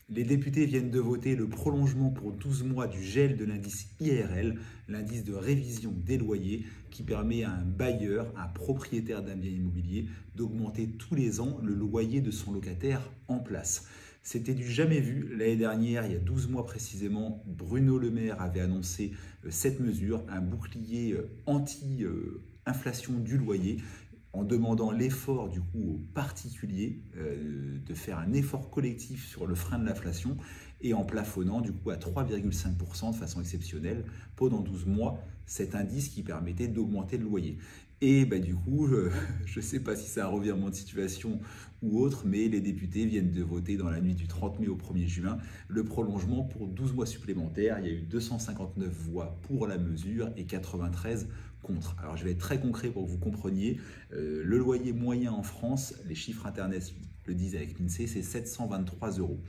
Les députés viennent de voter le prolongement pour 12 mois du gel de l'indice IRL, l'indice de révision des loyers, qui permet à un bailleur, un propriétaire d'un bien immobilier, d'augmenter tous les ans le loyer de son locataire en place. C'était du jamais vu. L'année dernière, il y a 12 mois précisément, Bruno Le Maire avait annoncé cette mesure, un bouclier anti-inflation du loyer, en demandant l'effort du coup aux particuliers de faire un effort collectif sur le frein de l'inflation et en plafonnant du coup à 3,5% de façon exceptionnelle pendant 12 mois cet indice qui permettait d'augmenter le loyer. Et du coup, je ne sais pas si c'est un revirement de situation ou autre, mais les députés viennent de voter dans la nuit du 30 mai au 1er juin le prolongement pour 12 mois supplémentaires. Il y a eu 259 voix pour la mesure et 93 contre. Alors je vais être très concret pour que vous compreniez. Le loyer moyen en France, les chiffres internet le disent avec l'INSEE, c'est 723 €.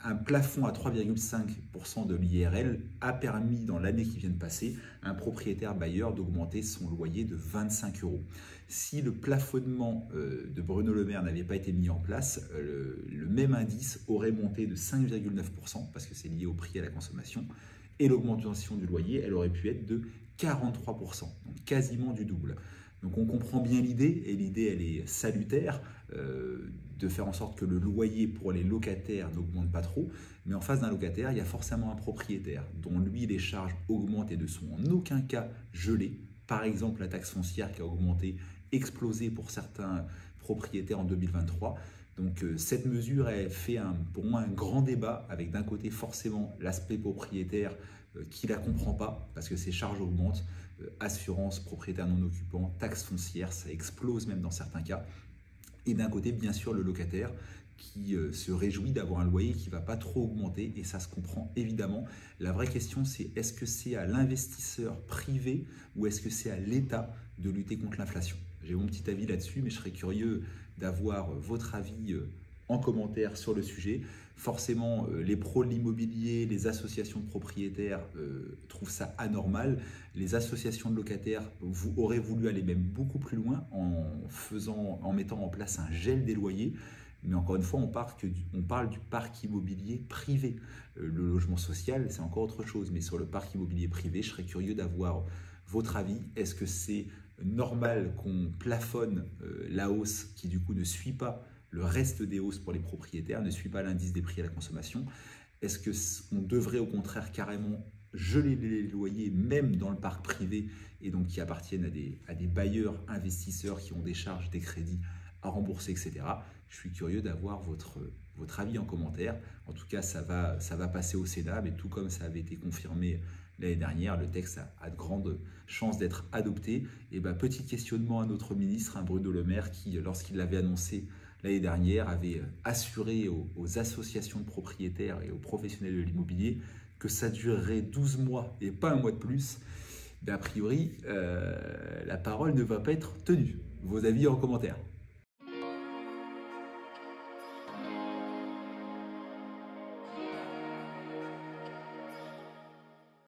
Un plafond à 3,5% de l'IRL a permis dans l'année qui vient de passer à un propriétaire bailleur d'augmenter son loyer de 25 €. Si le plafonnement de Bruno Le Maire n'avait pas été mis en place, le même indice aurait monté de 5,9% parce que c'est lié au prix et à la consommation, et l'augmentation du loyer, elle aurait pu être de 43%, donc quasiment du double. Donc on comprend bien l'idée, et l'idée elle est salutaire, de faire en sorte que le loyer pour les locataires n'augmente pas trop, mais en face d'un locataire, il y a forcément un propriétaire dont lui les charges augmentent et ne sont en aucun cas gelées. Par exemple la taxe foncière qui a augmenté, explosé pour certains propriétaires en 2023. Donc cette mesure elle fait pour moi un grand débat avec d'un côté forcément l'aspect propriétaire qui ne la comprend pas parce que ses charges augmentent, assurance, propriétaire non occupant, taxe foncière, ça explose même dans certains cas. Et d'un côté, bien sûr, le locataire qui se réjouit d'avoir un loyer qui ne va pas trop augmenter, et ça se comprend évidemment. La vraie question, c'est est-ce que c'est à l'investisseur privé ou est-ce que c'est à l'État de lutter contre l'inflation? J'ai mon petit avis là-dessus, mais je serais curieux d'avoir votre avis en commentaire sur le sujet. Forcément, les pros de l'immobilier, les associations de propriétaires trouvent ça anormal. Les associations de locataires auraient voulu aller même beaucoup plus loin en mettant en place un gel des loyers. Mais encore une fois, on parle du parc immobilier privé. Le logement social, c'est encore autre chose. Mais sur le parc immobilier privé, je serais curieux d'avoir votre avis. Est-ce que c'est normal qu'on plafonne la hausse qui du coup ne suit pas le reste des hausses pour les propriétaires, ne suit pas l'indice des prix à la consommation? Est-ce qu'on devrait au contraire carrément geler les loyers même dans le parc privé et donc qui appartiennent à des bailleurs investisseurs qui ont des charges, des crédits à rembourser, etc. Je suis curieux d'avoir votre avis en commentaire. En tout cas, ça va passer au Sénat, mais tout comme ça avait été confirmé l'année dernière, le texte a de grandes chances d'être adopté. Et petit questionnement à notre ministre, Bruno Le Maire, qui, lorsqu'il l'avait annoncé l'année dernière, avait assuré aux associations de propriétaires et aux professionnels de l'immobilier que ça durerait 12 mois et pas un mois de plus. A priori, la parole ne va pas être tenue. Vos avis en commentaire.